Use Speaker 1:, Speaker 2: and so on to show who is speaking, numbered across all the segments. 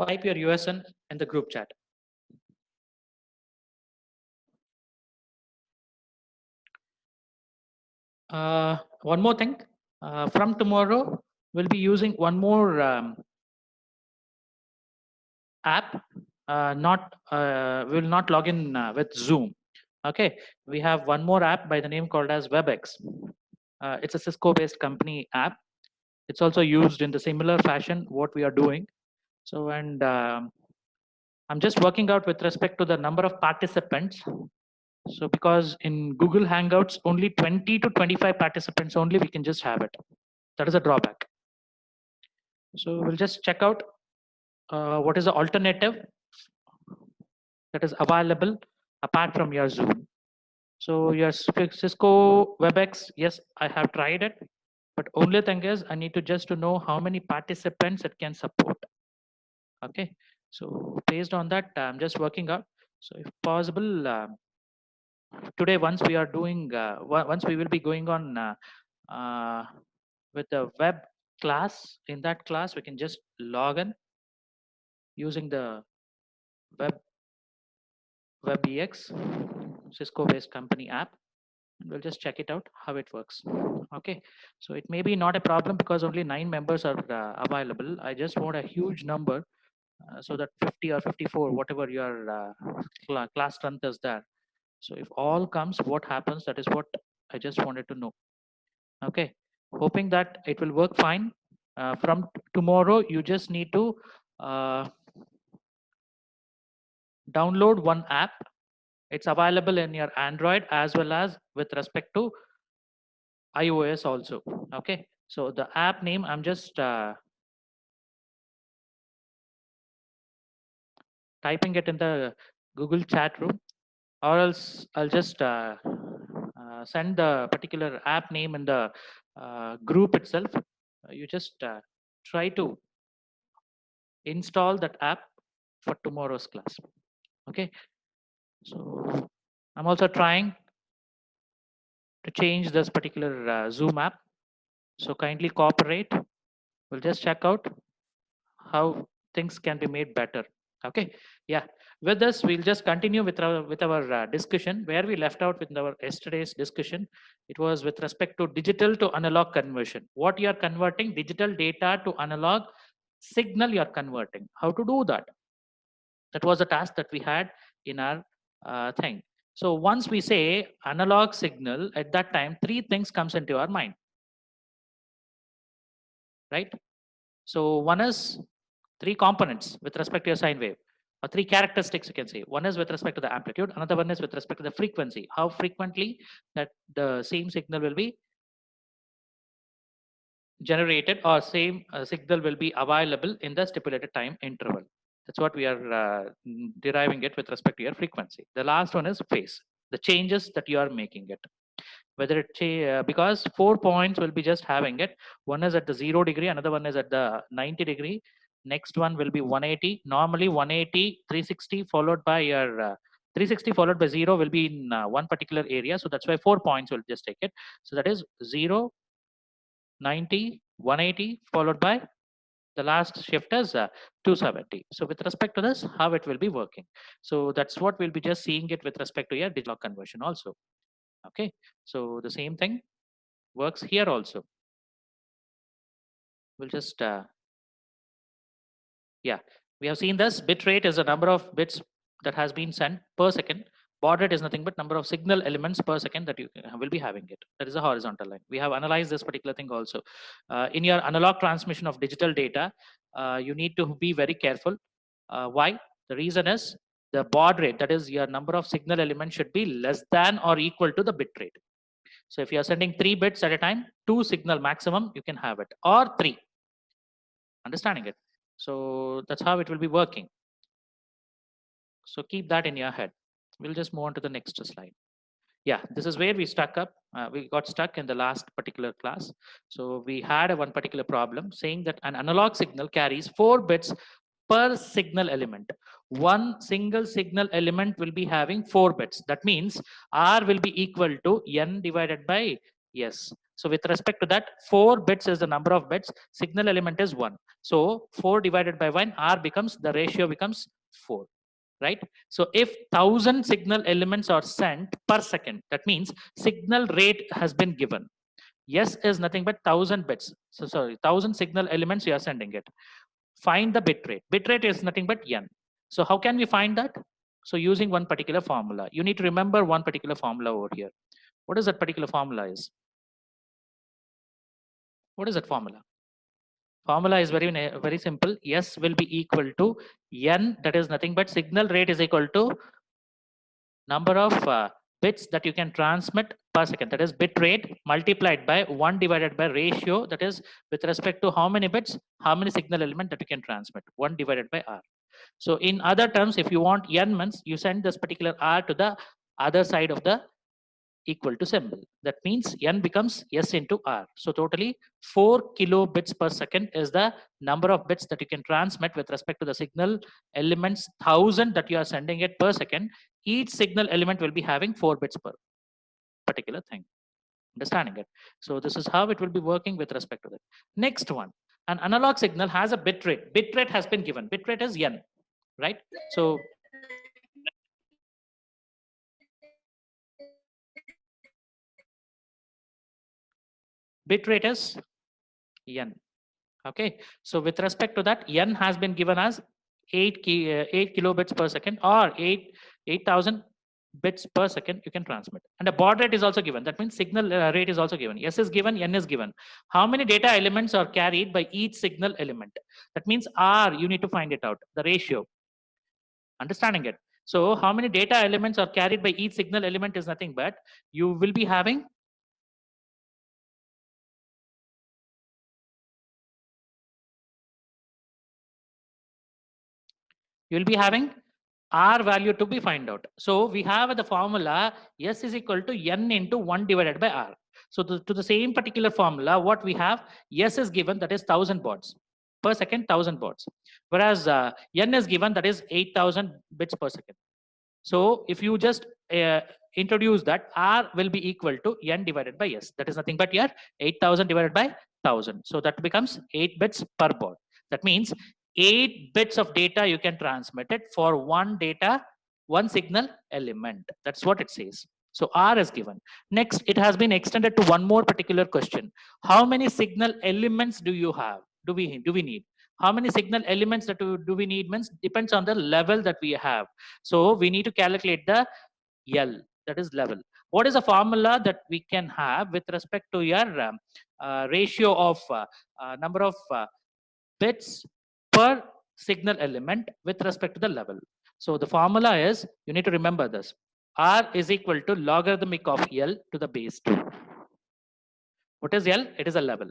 Speaker 1: or type your USN in the group chat. One more thing, from tomorrow, we'll be using one more app. We will not log in with Zoom. Okay, we have one more app by the name called as WebEx. It's a Cisco-based company app. It's also used in the similar fashion what we are doing. So, and I'm just working out with respect to the number of participants. So because in Google Hangouts, only 20 to 25 participants only, we can just have it. That is a drawback. So we'll just check out what is the alternative that is available apart from your Zoom. So your Cisco WebEx, yes, I have tried it, but only thing is I need to just to know how many participants it can support. Okay, so based on that, I'm just working out. So if possible, today once we are doing, once we will be going on with the web class. In that class, we can just log in using the WebEx Cisco-based company app. We'll just check it out how it works. Okay, so it may be not a problem because only 9 members are available. I just want a huge number so that 50 or 54, whatever your class strength is there. So if all comes, what happens? That is what I just wanted to know. Okay, hoping that it will work fine. From tomorrow, you just need to download one app. It's available in your Android as well as with respect to iOS also. Okay, so the app name, I'm just typing it in the Google chat room, or else I'll just send the particular app name in the group itself. You just try to install that app for tomorrow's class. Okay, so I'm also trying to change this particular Zoom app. So kindly cooperate. We'll just check out how things can be made better. Okay, yeah. With this, we'll just continue with our discussion where we left out with our yesterday's discussion. It was with respect to digital to analog conversion. What you are converting, digital data to analog signal you are converting. How to do that? That was a task that we had in our thing. So once we say analog signal, at that time, 3 things comes into our mind, right? So one is 3 components with respect to your sine wave, or 3 characteristics you can say. One is with respect to the amplitude, another one is with respect to the frequency, how frequently that the same signal will be generated or same signal will be available in the stipulated time interval. That's what we are deriving it with respect to your frequency. The last one is phase, the changes that you are making it. Whether it because 4 points will be just having it. One is at the 0 degree, another one is at the 90 degree. Next one will be 180. Normally 180, 360 followed by your 360 followed by 0 will be in one particular area. So that's why 4 points will just take it. So that is 0, 90, 180 followed by the last shift is 270. So with respect to this, how it will be working. So that's what we'll be just seeing it with respect to your digital conversion also. Okay, so the same thing works here also. We'll just yeah, we have seen this bit rate is a number of bits that has been sent per second. Baud rate is nothing but number of signal elements per second that you will be having it. That is a horizontal line. We have analyzed this particular thing also. In your analog transmission of digital data, you need to be very careful. Why? The reason is the baud rate, that is your number of signal elements should be less than or equal to the bit rate. So if you are sending 3 bits at a time, 2 signal maximum, you can have it, or 3. Understanding it? So that's how it will be working. So keep that in your head. We'll just move on to the next slide. Yeah, this is where we stuck up. We got stuck in the last particular class. So we had one particular problem saying that an analog signal carries 4 bits per signal element. One single signal element will be having 4 bits. That means R will be equal to N divided by S. So with respect to that, 4 bits is the number of bits, signal element is 1. So 4 divided by 1, R becomes, the ratio becomes 4, right? So if 1000 signal elements are sent per second, that means signal rate has been given. Yes is nothing but 1000 bits. So sorry, 1000 signal elements you are sending it. Find the bit rate. Bit rate is nothing but n. So how can we find that? So using one particular formula. You need to remember one particular formula over here. What is that particular formula is? What is that formula? Formula is very simple. S will be equal to n, that is nothing but signal rate is equal to number of bits that you can transmit per second, that is bit rate multiplied by 1 divided by ratio, that is with respect to how many bits, how many signal element that you can transmit, 1 divided by R. So in other terms, if you want n means you send this particular R to the other side of the equal to symbol. That means n becomes S into R. So totally 4 kilobits per second is the number of bits that you can transmit with respect to the signal elements 1000 that you are sending it per second. Each signal element will be having 4 bits per particular thing. Understanding it? So this is how it will be working with respect to that. Next one, an analog signal has a bit rate. Bit rate has been given. Bit rate is n, right? So bit rate is n. Okay, so with respect to that, n has been given as 8 kilobits per second or 8000 bits per second you can transmit, and the baud rate is also given. That means signal rate is also given. S is given, n is given. How many data elements are carried by each signal element? That means R, you need to find it out, the ratio. Understanding it? So how many data elements are carried by each signal element is nothing but you will be having R value to be find out. So we have the formula S is equal to N into 1 divided by R. So to the same particular formula, what we have, S is given, that is 1000 bauds per second, 1000 bauds. Whereas N is given, that is 8000 bits per second. So if you just introduce that, R will be equal to N divided by S. That is nothing but here 8000 divided by 1000. So that becomes 8 bits per baud. That means 8 bits of data you can transmit it for one signal element. That's what it says. So R is given. Next, it has been extended to one more particular question. How many signal elements do you have? Do we need? How many signal elements that do we need means depends on the level that we have. So we need to calculate the L, that is level. What is the formula that we can have with respect to your ratio of number of bits per signal element with respect to the level? So the formula is, you need to remember this. R is equal to logarithmic of L to the base 2. What is L? It is a level.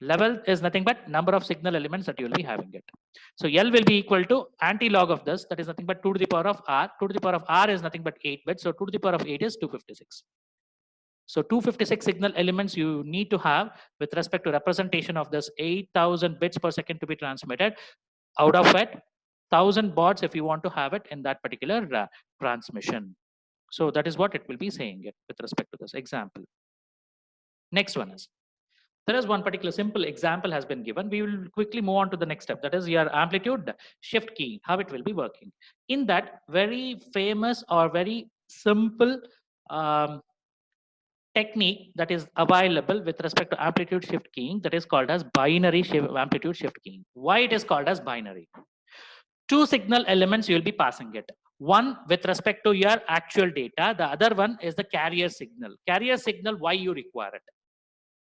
Speaker 1: Level is nothing but number of signal elements that you will be having it. So L will be equal to anti-log of this, that is nothing but 2 to the power of R. 2 to the power of R is nothing but 8 bits. So 2 to the power of 8 is 256. So 256 signal elements you need to have with respect to representation of this 8000 bits per second to be transmitted. Out of it, 1000 bauds if you want to have it in that particular transmission. So that is what it will be saying it with respect to this example. Next one is, there is one particular simple example has been given. We will quickly move on to the next step. That is your amplitude shift key, how it will be working. In that very famous or very simple technique that is available with respect to amplitude shift keying, that is called as binary amplitude shift keying. Why it is called as binary? Two signal elements you will be passing it. One with respect to your actual data. The other one is the carrier signal. Carrier signal, why you require it?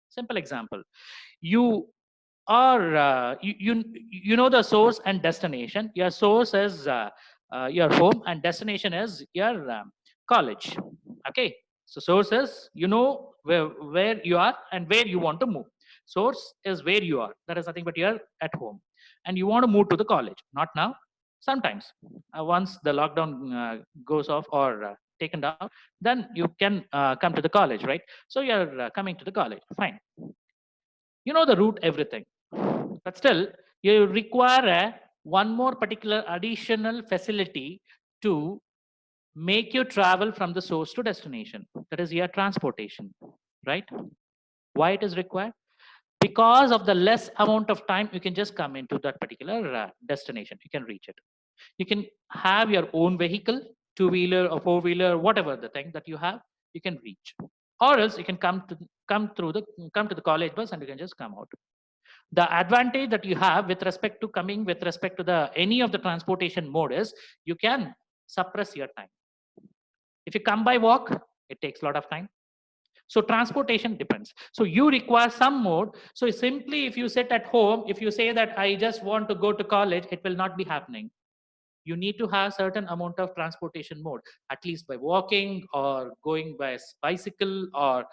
Speaker 1: Simple example. You are you know the source and destination. Your source is your home and destination is your college. Okay, so source is, you know where you are and where you want to move. Source is where you are, that is nothing but you're at home and you want to move to the college. Not now, sometimes once the lockdown goes off or taken down, then you can come to the college, right? So you're coming to the college, fine. You know the route, everything, but still you require one more particular additional facility to make you travel from the source to destination, that is your transportation, right? Why it is required? Because of the less amount of time you can just come into that particular destination. You can reach it. You can have your own vehicle, two-wheeler or four-wheeler, whatever the thing that you have, you can reach. Or else you can come to the college bus and you can just come out. The advantage that you have with respect to coming with respect to the any of the transportation mode is you can suppress your time. If you come by walk, it takes a lot of time. So transportation depends. So you require some mode. So simply if you sit at home, if you say that I just want to go to college, it will not be happening. You need to have certain amount of transportation mode, at least by walking or going by bicycle or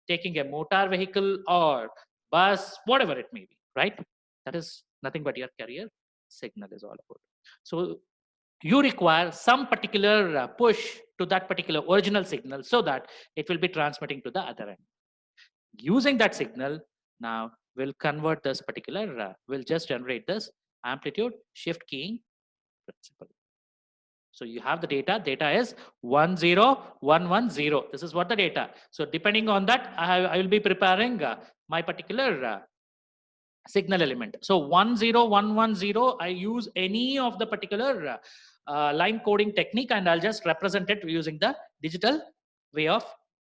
Speaker 1: taking a motor vehicle or bus, whatever it may be, right? That is nothing but your carrier signal is all about. So you require some particular push to that particular original signal so that it will be transmitting to the other end. Using that signal, now we'll convert this particular, we'll just generate this amplitude shift keying principle. So you have the data is 10110. This is what the data. So depending on that, I will be preparing my particular signal element. So 10110, I use any of the particular line coding technique and I'll just represent it using the digital way of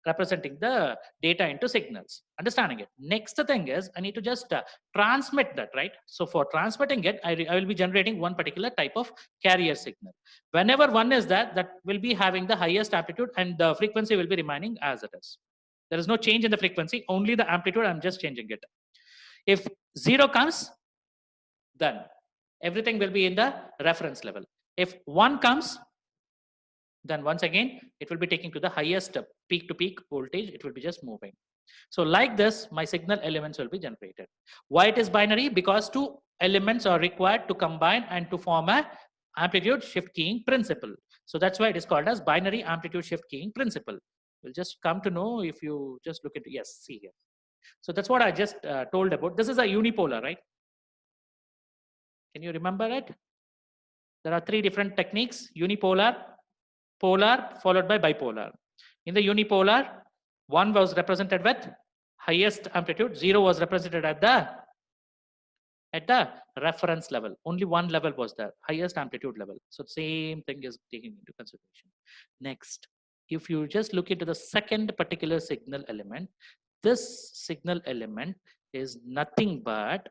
Speaker 1: representing the data into signals. Understanding it. Next thing is I need to just transmit that, right? So for transmitting it, I will be generating one particular type of carrier signal. Whenever one is that will be having the highest amplitude and the frequency will be remaining as it is. There is no change in the frequency, only the amplitude, I'm just changing it. If 0 comes, then everything will be in the reference level. If 1 comes, then once again, it will be taking to the highest peak to peak voltage. It will be just moving. So like this, my signal elements will be generated. Why it is binary? Because two elements are required to combine and to form a amplitude shift keying principle. So that's why it is called as binary amplitude shift keying principle. We'll just come to know if you just look into, yes, see here. So that's what I just told about. This is a unipolar, right? Can you remember it? There are three different techniques: unipolar, polar, followed by bipolar. In the unipolar, one was represented with highest amplitude, 0 was represented at the reference level. Only one level was there, highest amplitude level. So same thing is taken into consideration. Next, if you just look into the second particular signal element, this signal element is nothing but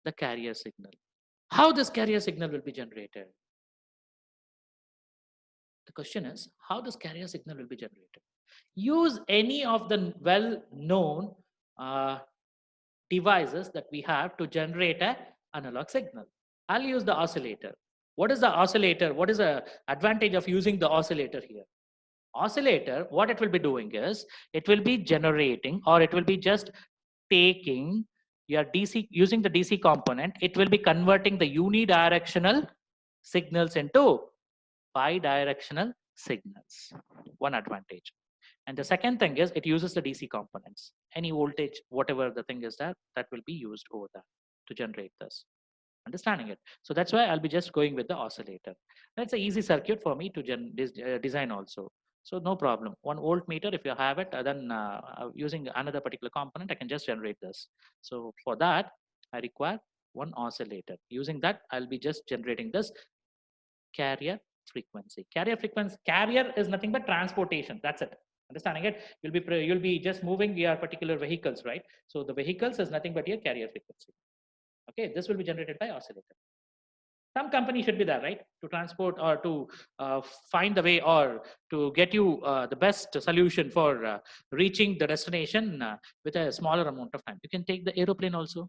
Speaker 1: the carrier signal. How this carrier signal will be generated? The question is how this carrier signal will be generated. Use any of the well-known devices that we have to generate an analog signal. I'll use the oscillator. What is the oscillator? What is the advantage of using the oscillator here? Oscillator, what it will be doing is, it will be generating, or it will be just taking your DC, using the DC component, it will be converting the unidirectional signals into bidirectional signals. One advantage. And the second thing is it uses the DC components. Any voltage, whatever the thing is that will be used over that to generate this. Understanding it. So that's why I'll be just going with the oscillator. That's an easy circuit for me to design also. So no problem. 1 voltmeter, if you have it, then using another particular component, I can just generate this. So for that, I require one oscillator. Using that, I'll be just generating this carrier frequency. Carrier is nothing but transportation. That's it. Understanding it? You'll be just moving your particular vehicles, right? So the vehicles is nothing but your carrier frequency. Okay, this will be generated by oscillator. Some company should be there, right? To transport or to find the way or to get you the best solution for reaching the destination with a smaller amount of time. You can take the aeroplane also.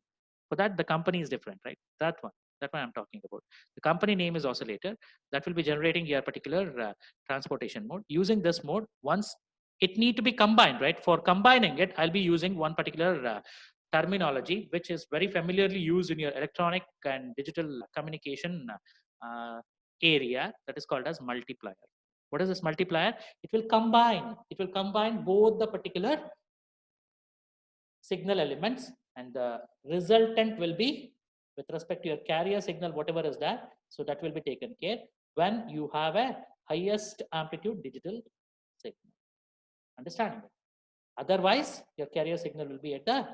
Speaker 1: For that, the company is different, right? That one I'm talking about. The company name is oscillator. That will be generating your particular transportation mode. Using this mode, once it need to be combined, right? For combining it, I'll be using one particular terminology, which is very familiarly used in your electronic and digital communication area, that is called as multiplier. What is this multiplier? It will combine both the particular signal elements, and the resultant will be with respect to your carrier signal, whatever is that. So that will be taken care when you have a highest amplitude digital signal. Understanding it? Otherwise, your carrier signal will be at the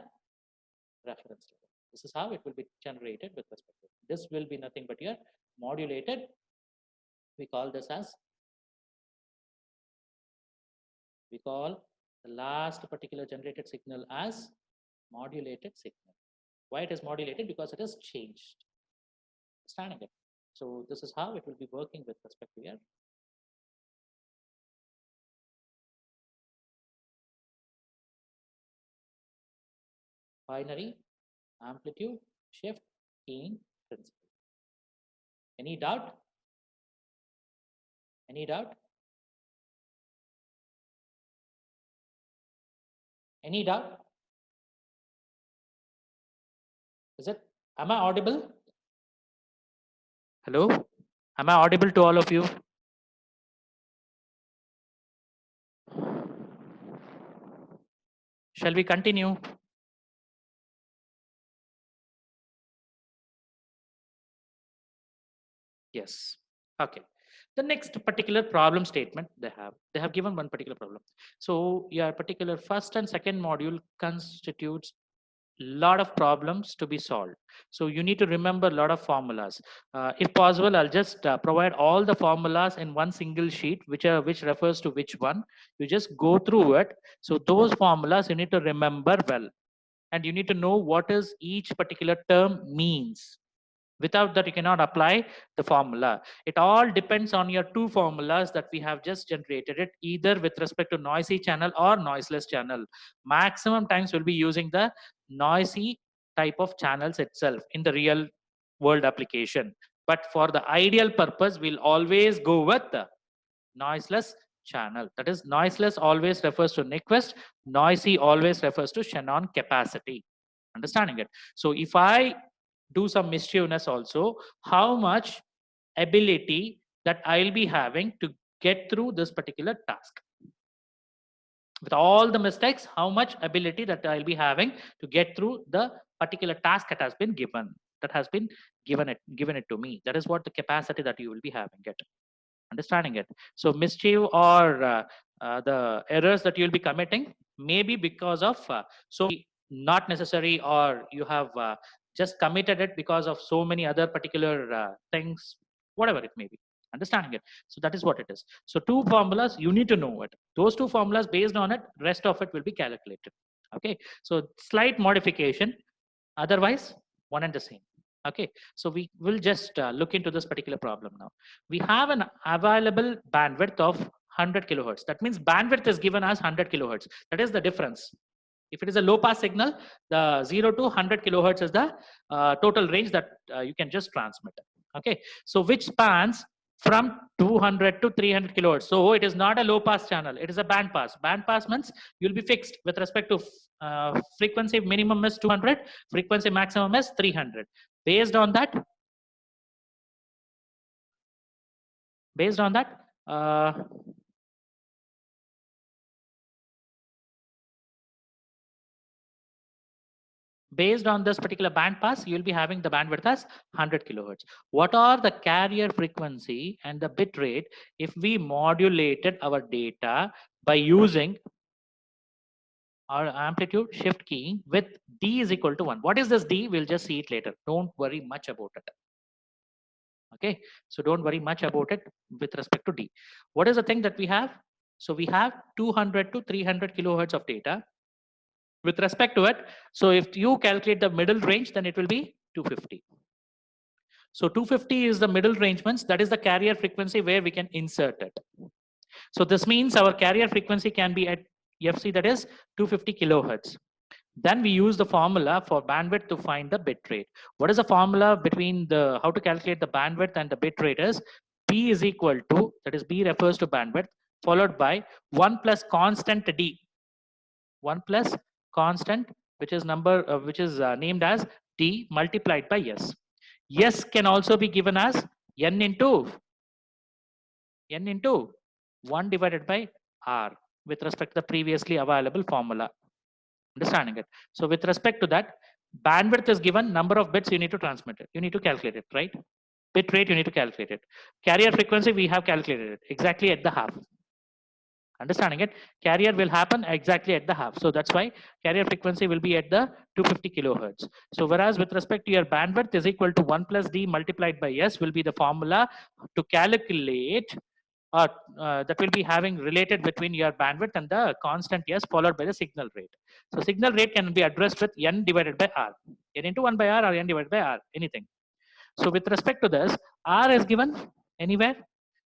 Speaker 1: reference level. This is how it will be generated with respect to. This will be nothing but your modulated. We call this as, we call the last particular generated signal as modulated signal. Why it is modulated? Because it is changed. Understanding it? So this is how it will be working with respect to your binary amplitude shift keying principle. Any doubt? Any doubt? Any doubt? Is it? Am I audible? Hello? Am I audible to all of you? Shall we continue? Yes. Okay. The next particular problem statement they have given one particular problem. So your particular first and second module constitutes lot of problems to be solved. So you need to remember a lot of formulas. If possible, I'll just provide all the formulas in one single sheet, which refers to which one. You just go through it. So those formulas you need to remember well, and you need to know what is each particular term means. Without that, you cannot apply the formula. It all depends on your two formulas that we have just generated it, either with respect to noisy channel or noiseless channel. Maximum times we'll be using the noisy type of channels itself in the real world application. But for the ideal purpose, we'll always go with the noiseless channel. That is, noiseless always refers to Nyquist, noisy always refers to Shannon capacity. Understanding it? So if I do some mischievous also, how much ability that I'll be having to get through this particular task? With all the mistakes, how much ability that I'll be having to get through the particular task that has been given, given it to me. That is what the capacity that you will be having it. Understanding it? So mischief or the errors that you'll be committing may be because of so not necessary, or you have just committed it because of so many other particular things, whatever it may be. Understanding it? So that is what it is. So two formulas, you need to know it. Those two formulas, based on it, rest of it will be calculated. Okay, so slight modification, otherwise one and the same. Okay, so we will just look into this particular problem now. We have an available bandwidth of 100 kilohertz. That means bandwidth is given as 100 kilohertz. That is the difference. If it is a low pass signal, the 0 to 100 kilohertz is the total range that you can just transmit. Okay, so which spans from 200 to 300 kilohertz. So it is not a low pass channel, it is a band pass. Band pass means you'll be fixed with respect to frequency minimum is 200, frequency maximum is 300. Based on that, based on this particular band pass, you'll be having the bandwidth as 100 kilohertz. What are the carrier frequency and the bit rate if we modulated our data by using our amplitude shift keying with D is equal to 1? What is this D? We'll just see it later. Don't worry much about it. Okay, so don't worry much about it with respect to D. What is the thing that we have? So we have 200 to 300 kilohertz of data. With respect to it, so if you calculate the middle range, then it will be 250. So 250 is the middle range, means that is the carrier frequency where we can insert it. So this means our carrier frequency can be at FC, that is 250 kilohertz. Then we use the formula for bandwidth to find the bit rate. What is the formula between the, how to calculate the bandwidth and the bit rate is B is equal to, that is B refers to bandwidth, followed by 1 plus constant D. 1 plus constant, which is named as D multiplied by S. S can also be given as N into 1 divided by R with respect to the previously available formula. Understanding it? So with respect to that, bandwidth is given, number of bits you need to transmit it. You need to calculate it, right? Bit rate, you need to calculate it. Carrier frequency, we have calculated it exactly at the half. Understanding it? Carrier will happen exactly at the half. So that's why carrier frequency will be at the 250 kilohertz. So whereas with respect to your bandwidth is equal to 1 plus d multiplied by s will be the formula to calculate, or that will be having related between your bandwidth and the constant s followed by the signal rate. So signal rate can be addressed with n divided by r, n into 1 by r or n divided by r, anything. So with respect to this, r is given anywhere.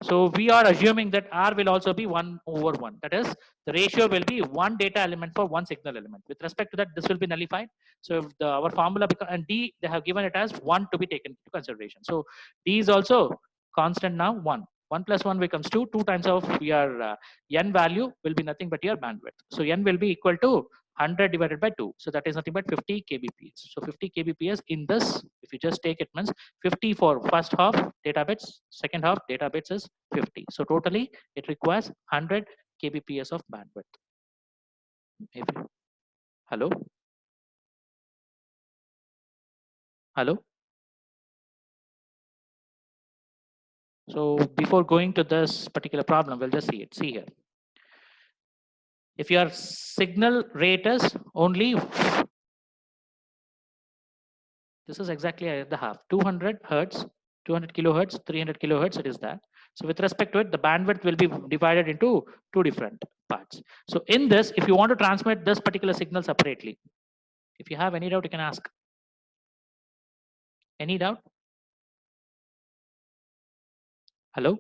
Speaker 1: So we are assuming that r will also be 1 over 1. That is, the ratio will be one data element for one signal element. With respect to that, this will be nullified. So our formula and d, they have given it as 1 to be taken into consideration. So d is also constant now, 1. 1 plus 1 becomes 2. 2 times of your n value will be nothing but your bandwidth. So n will be equal to 100 divided by 2. So that is nothing but 50 kbps. So 50 kbps in this, if you just take it, means 50 for first half data bits, second half data bits is 50. So totally it requires 100 kbps of bandwidth. If you, hello? Hello? So before going to this particular problem, we'll just see it. See here. If your signal rate is only, this is exactly at the half, 200 hertz, 200 kilohertz, 300 kilohertz, it is that. So with respect to it, the bandwidth will be divided into two different parts. So in this, if you want to transmit this particular signal separately, if you have any doubt, you can ask. Any doubt? Hello?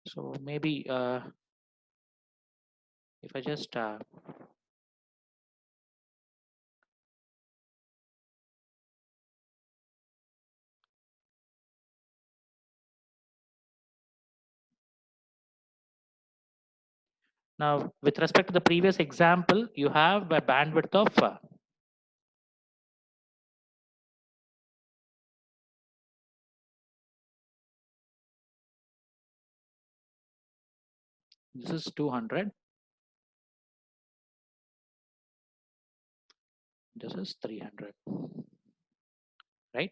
Speaker 1: So maybe if I just now with respect to the previous example, you have a bandwidth of this is 200, this is 300, right?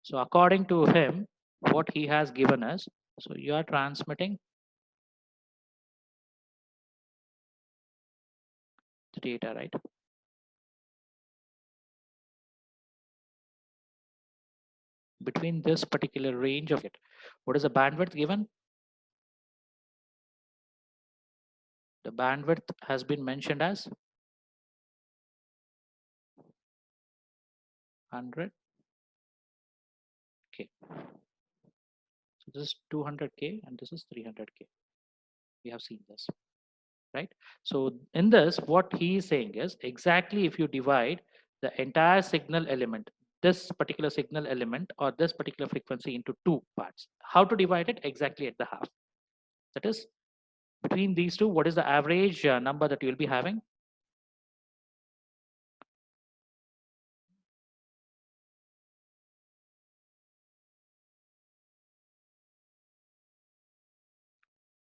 Speaker 1: So according to him, what he has given us, so you are transmitting the data, right? Between this particular range of it, what is the bandwidth given? The bandwidth has been mentioned as 100k. So this is 200k and this is 300k. We have seen this, right? So in this, what he is saying is exactly if you divide the entire signal element, this particular signal element or this particular frequency into two parts, how to divide it? Exactly at the half. That is, between these two, what is the average number that you will be having?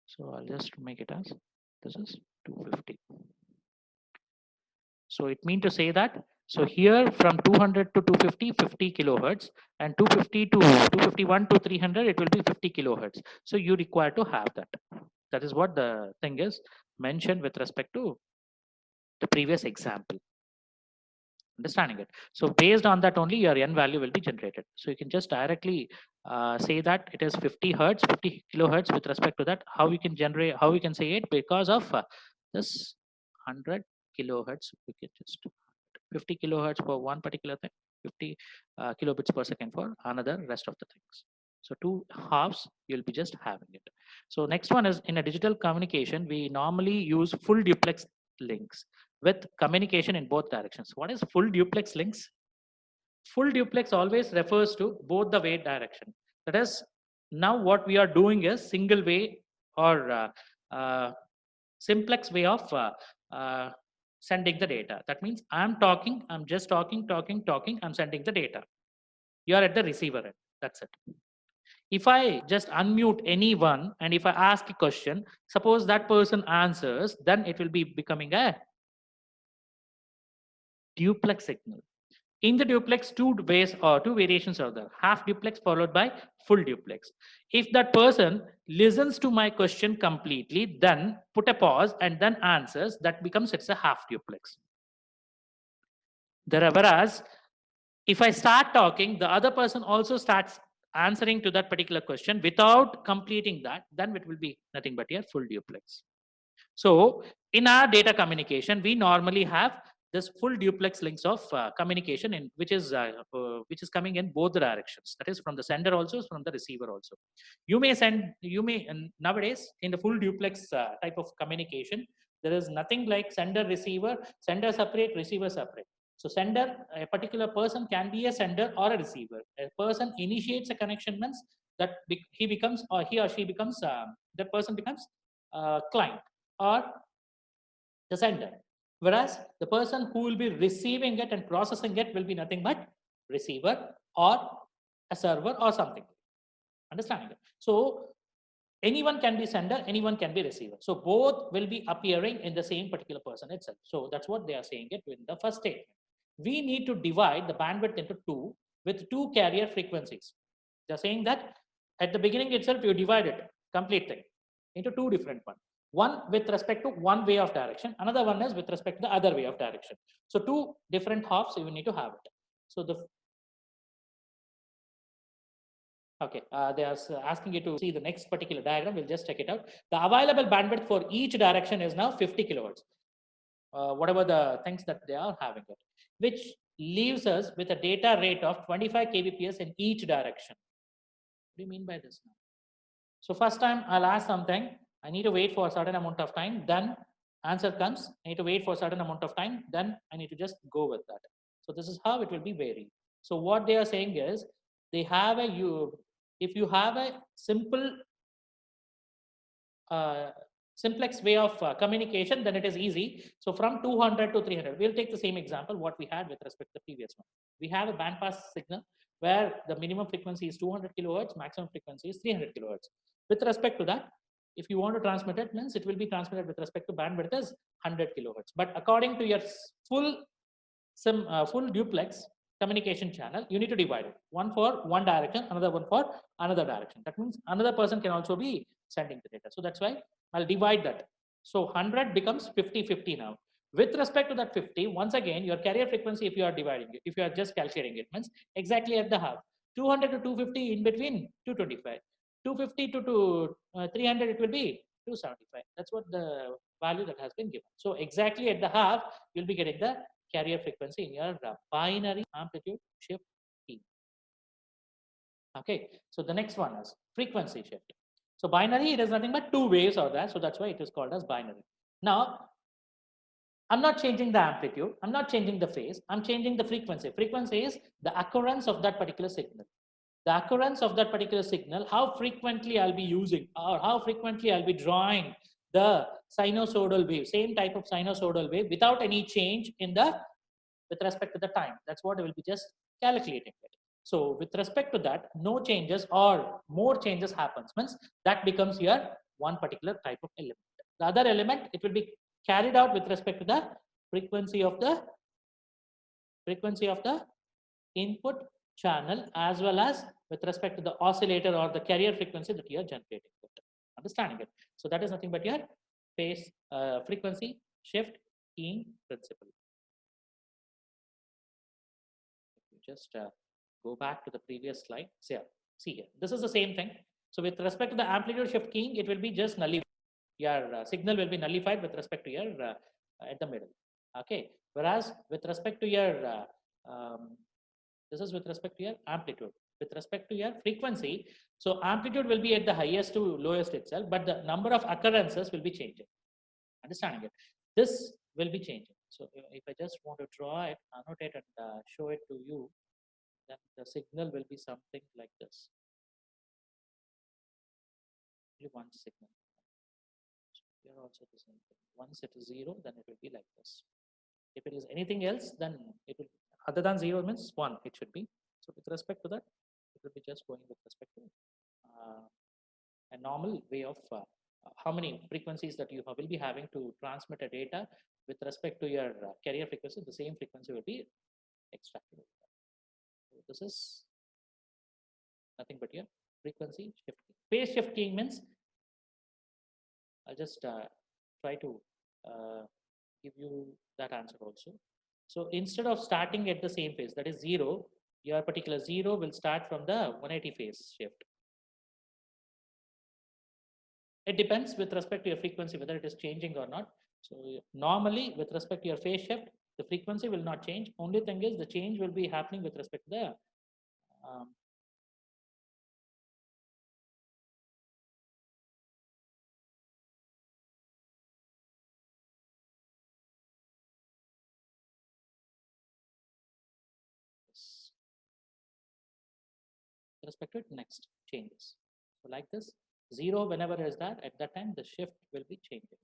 Speaker 1: So I'll just make it as this is 250. So it means to say that, so here from 200 to 250, 50 kilohertz, and 250 to 251 to 300, it will be 50 kilohertz. So you require to have that. That is what the thing is mentioned with respect to the previous example. Understanding it. So based on that only your n value will be generated. So you can just directly say that it is 50 hertz, 50 kilohertz with respect to that. How we can generate, how we can say it? Because of this 100 kilohertz, we can just 50 kilohertz for one particular thing, 50 kilobits per second for another rest of the things. So two halves, you'll be just having it. So next one is, in a digital communication, we normally use full duplex links with communication in both directions. What is full duplex links? Full duplex always refers to both the way direction. That is, now what we are doing is single way or simplex way of uh, sending the data. That means I'm talking, I'm just talking, I'm sending the data. You are at the receiver end. That's it. If I just unmute anyone and if I ask a question, suppose that person answers, then it will be becoming a duplex signal. In the duplex, two ways or two variations are there: half duplex followed by full duplex. If that person listens to my question completely, then put a pause and then answers, that becomes it's a half duplex. Whereas if I start talking, the other person also starts answering to that particular question without completing that, then it will be nothing but a full duplex. So in our data communication, we normally have this full duplex links of communication in which is coming in both the directions. That is from the sender also, from the receiver also. And nowadays in the full duplex type of communication, there is nothing like sender receiver, sender separate, receiver separate. So sender, a particular person can be a sender or a receiver. A person initiates a connection means that he becomes, or he or she becomes, that person becomes client or the sender. Whereas the person who will be receiving it and processing it will be nothing but receiver or a server or something. Understanding it? So anyone can be sender, anyone can be receiver. So both will be appearing in the same particular person itself. So that's what they are saying it in the first statement. We need to divide the bandwidth into two with two carrier frequencies. They're saying that at the beginning itself, you divide it, complete thing, into two different ones. One with respect to one way of direction, another one is with respect to the other way of direction. So two different halves, you need to have it. So the okay, they are asking you to see the next particular diagram. We'll just check it out. The available bandwidth for each direction is now 50 kilohertz. Whatever the things that they are having it, which leaves us with a data rate of 25 kbps in each direction. What do you mean by this now? So first time I'll ask something, I need to wait for a certain amount of time, then answer comes, I need to wait for a certain amount of time, then I need to just go with that. So this is how it will be varied. So what they are saying is, they have if you have a simple simplex way of communication, then it is easy. So from 200 to 300, we'll take the same example what we had with respect to the previous one. We have a bandpass signal where the minimum frequency is 200 kilohertz, maximum frequency is 300 kilohertz. With respect to that, if you want to transmit it, means it will be transmitted with respect to bandwidth as 100 kilohertz. But according to your full duplex communication channel, you need to divide it. One for one direction, another one for another direction. That means another person can also be sending the data. So that's why I'll divide that. So 100 becomes 50-50 now. With respect to that 50, once again, your carrier frequency, if you are dividing it, if you are just calculating it, means exactly at the half. 200 to 250 in between 225. 250 to 300, it will be 275. That's what the value that has been given. So exactly at the half, you'll be getting the carrier frequency in your binary amplitude shift key. Okay, so the next one is frequency shift. So binary, it is nothing but two waves or that. So that's why it is called as binary. Now, I'm not changing the amplitude. I'm not changing the phase. I'm changing the frequency. Frequency is the occurrence of that particular signal. The occurrence of that particular signal, how frequently I'll be using or how frequently I'll be drawing the sinusoidal wave, same type of sinusoidal wave without any change in the with respect to the time. That's what I will be just calculating it. So with respect to that, no changes or more changes happens means that becomes your one particular type of element. The other element, it will be carried out with respect to the frequency of the input channel as well as with respect to the oscillator or the carrier frequency that you are generating. Understanding it. So that is nothing but your phase frequency shift keying principle. Just go back to the previous slide. So yeah, see here, this is the same thing. So with respect to the amplitude shift keying, it will be just nullified. Your signal will be nullified with respect to your at the middle. Okay. Whereas with respect to your this is with respect to your amplitude. With respect to your frequency, so amplitude will be at the highest to lowest itself, but the number of occurrences will be changing. Understanding it? This will be changing. So if I just want to draw it, annotate and show it to you, then the signal will be something like this. Only one signal. Here also the same thing. Once it is 0, then it will be like this. If it is anything else, then it will, other than 0 means 1, it should be. So with respect to that, it will be just going with respect to a normal way of how many frequencies that you will be having to transmit a data with respect to your carrier frequency. The same frequency will be extracted. So this is nothing but your frequency shift key. Phase shift keying means I'll just try to give you that answer also. So instead of starting at the same phase, that is 0, your particular 0 will start from the 180 phase shift. It depends with respect to your frequency, whether it is changing or not. So normally with respect to your phase shift, the frequency will not change. Only thing is the change will be happening with respect to the um, with respect to it, next changes. So like this, 0 whenever is that, at that time the shift will be changing.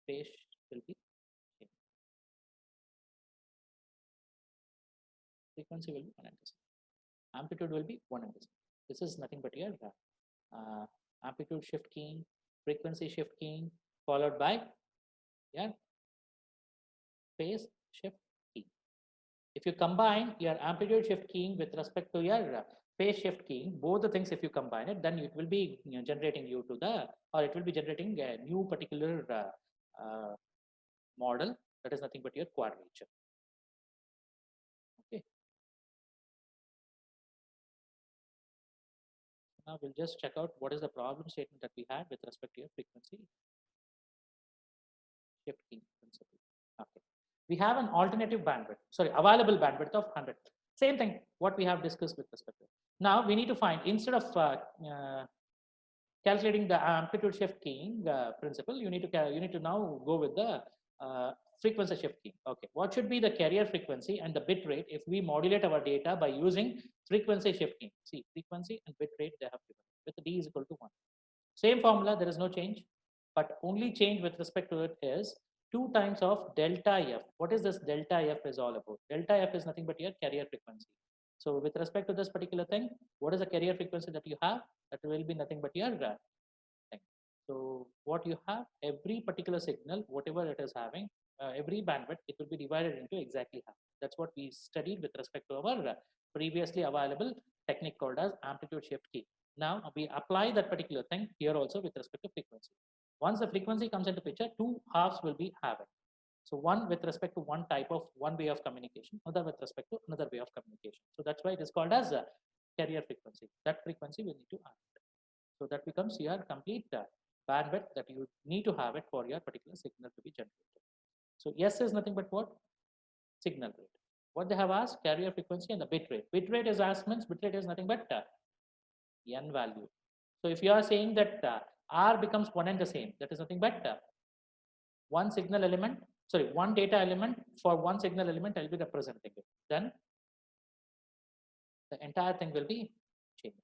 Speaker 1: Phase will be changing. Frequency will be 100%. Amplitude will be 100%. This is nothing but your amplitude shift keying, frequency shift keying, followed by your phase shift key. If you combine your amplitude shift keying with respect to your phase shift keying, both the things, if you combine it, then it will be generating you to the, or it will be generating a new particular model that is nothing but your quadrature. Okay. Now we'll just check out what is the problem statement that we had with respect to your frequency shift keying principle. Okay. We have an alternative bandwidth, sorry, available bandwidth of 100. Same thing, what we have discussed with respect to. Now we need to find, instead of calculating the amplitude shift keying principle, you need to now go with the frequency shift keying. Okay, what should be the carrier frequency and the bit rate if we modulate our data by using frequency shift keying? See, frequency and bit rate they have given with d is equal to 1. Same formula, there is no change, but only change with respect to it is 2 times of delta f. What is this delta f is all about? Delta f is nothing but your carrier frequency. So with respect to this particular thing, what is the carrier frequency that you have? That will be nothing but your thing. So what you have, every particular signal, whatever it is having, every bandwidth, it will be divided into exactly half. That's what we studied with respect to our previously available technique called as amplitude shift key. Now we apply that particular thing here also with respect to frequency. Once the frequency comes into picture, 2 halves will be having. So one with respect to one way of communication, other with respect to another way of communication. So that's why it is called as a carrier frequency. That frequency we need to add. So that becomes your complete bandwidth that you need to have it for your particular signal to be generated. So S is nothing but what? Signal rate. What they have asked, carrier frequency and the bit rate. Bit rate is asked means bit rate is nothing but n value. So if you are saying that R becomes one and the same, that is nothing but one signal element, sorry, one data element for one signal element, I'll be representing it. Then the entire thing will be changed.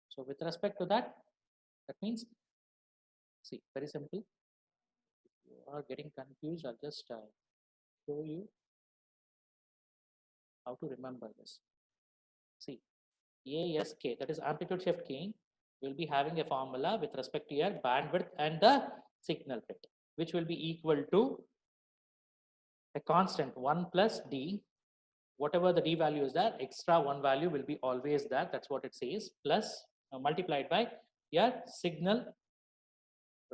Speaker 1: So with respect to that, that means, see, very simple. If you are getting confused, I'll just show you how to remember this. See, ASK, that is amplitude shift keying, will be having a formula with respect to your bandwidth and the signal rate, which will be equal to a constant 1 plus d. Whatever the d value is there, extra one value will be always there. That's what it says, plus multiplied by your signal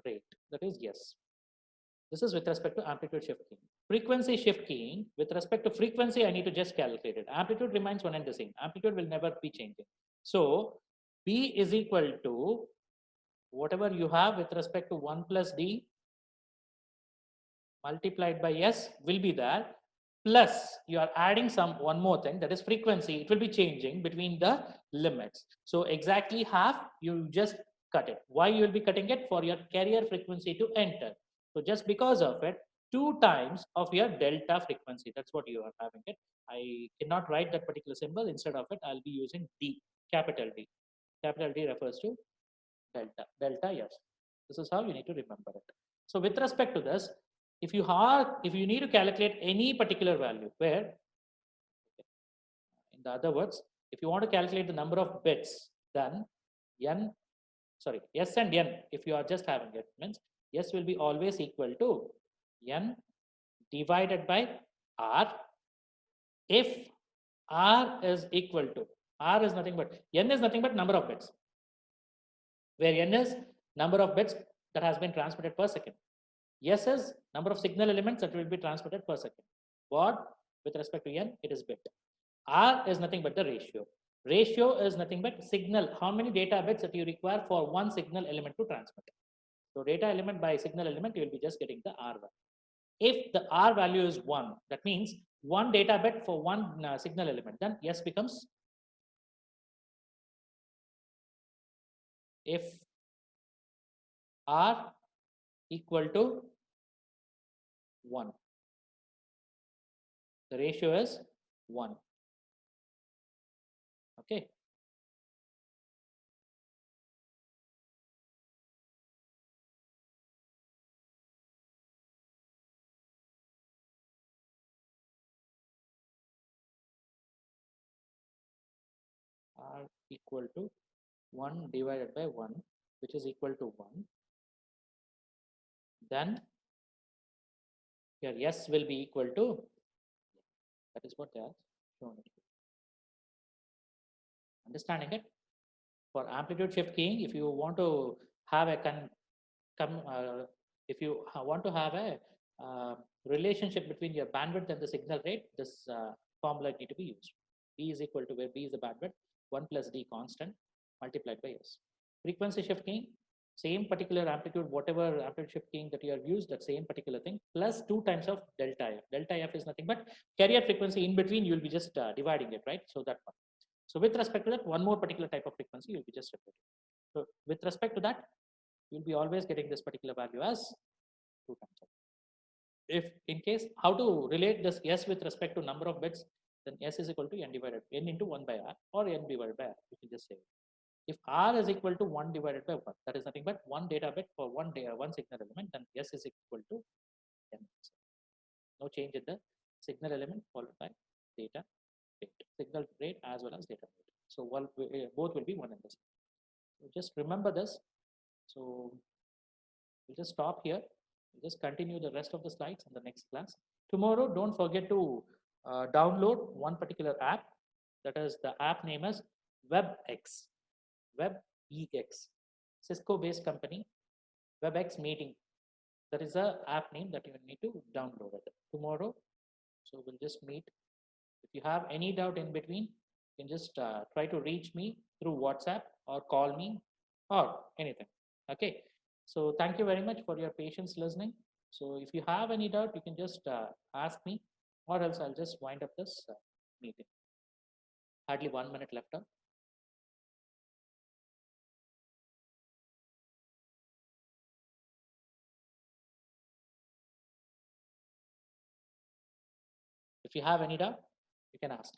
Speaker 1: rate, that is yes. This is with respect to amplitude shift keying. Frequency shift keying, with respect to frequency, I need to just calculate it. Amplitude remains one and the same. Amplitude will never be changing. So B is equal to whatever you have with respect to 1 plus D multiplied by S will be there. Plus you are adding one more thing, that is frequency. It will be changing between the limits. So exactly half, you just cut it. Why you will be cutting it? For your carrier frequency to enter. So just because of it, 2 times of your delta frequency. That's what you are having it. I cannot write that particular symbol. Instead of it, I'll be using D, capital D. Capital D refers to delta. Delta, yes. This is how you need to remember it. So with respect to this, if you need to calculate any particular value, where, in the other words, if you want to calculate the number of bits, then S and N, if you are just having it, means S will be always equal to N divided by R If R is equal to, R is nothing but, N is nothing but number of bits, where N is number of bits that has been transmitted per second. S is number of signal elements that will be transmitted per second. What? With respect to N, it is bit. R is nothing but the ratio. Ratio is nothing but signal, how many data bits that you require for one signal element to transmit. So data element by signal element, you will be just getting the R value. If the R value is 1, that means one data bit for one signal element, then S becomes, if R equal to 1, the ratio is 1. Okay. R equal to 1 divided by 1, which is equal to 1. Then your S will be equal to, that is what they are shown. Understanding it? For amplitude shift keying, if you want to have a if you want to have a relationship between your bandwidth and the signal rate, this formula need to be used. B is equal to, where B is the bandwidth, 1 plus D constant multiplied by S. Frequency shift keying, same particular amplitude, whatever amplitude shift keying that you have used, that same particular thing, plus 2 times of delta F. Delta F is nothing but carrier frequency in between, you will be just dividing it, right? So that one. So with respect to that, one more particular type of frequency, you'll be just separating. So with respect to that, you'll be always getting this particular value as 2 times of. If in case, how to relate this S with respect to number of bits, then S is equal to N divided N into 1 by R, or N divided by R, you can just say. If R is equal to 1 divided by 1, that is nothing but one data bit for one signal element, then S is equal to N. No change in the signal element followed by data rate, signal rate as well as data rate. So both will be one and the same. So just remember this. So we'll just stop here. We'll just continue the rest of the slides in the next class. Tomorrow, don't forget to download one particular app. That is, the app name is WebEx. WebEx, Cisco-based company. WebEx meeting. That is the app name that you need to download it tomorrow. So we'll just meet. If you have any doubt in between, you can just try to reach me through WhatsApp or call me or anything. Okay. So thank you very much for your patience listening. So if you have any doubt, you can just ask me, or else I'll just wind up this meeting. Hardly 1 minute left out. If you have any doubt, you can ask.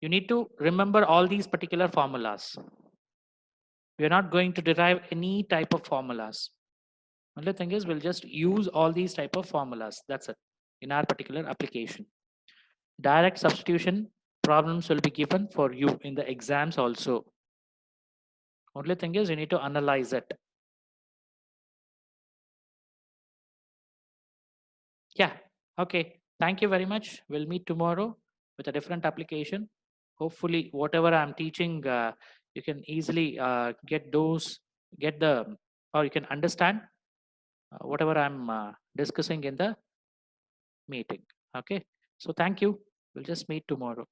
Speaker 1: You need to remember all these particular formulas. We are not going to derive any type of formulas. Only thing is, we'll just use all these type of formulas. That's it in our particular application. Direct substitution problems will be given for you in the exams also. Only thing is, you need to analyze it. Yeah. Okay. Thank you very much. We'll meet tomorrow with a different application. Hopefully, whatever I'm teaching, you can easily get the, or you can understand whatever I'm discussing in the meeting. Okay. So thank you. We'll just meet tomorrow.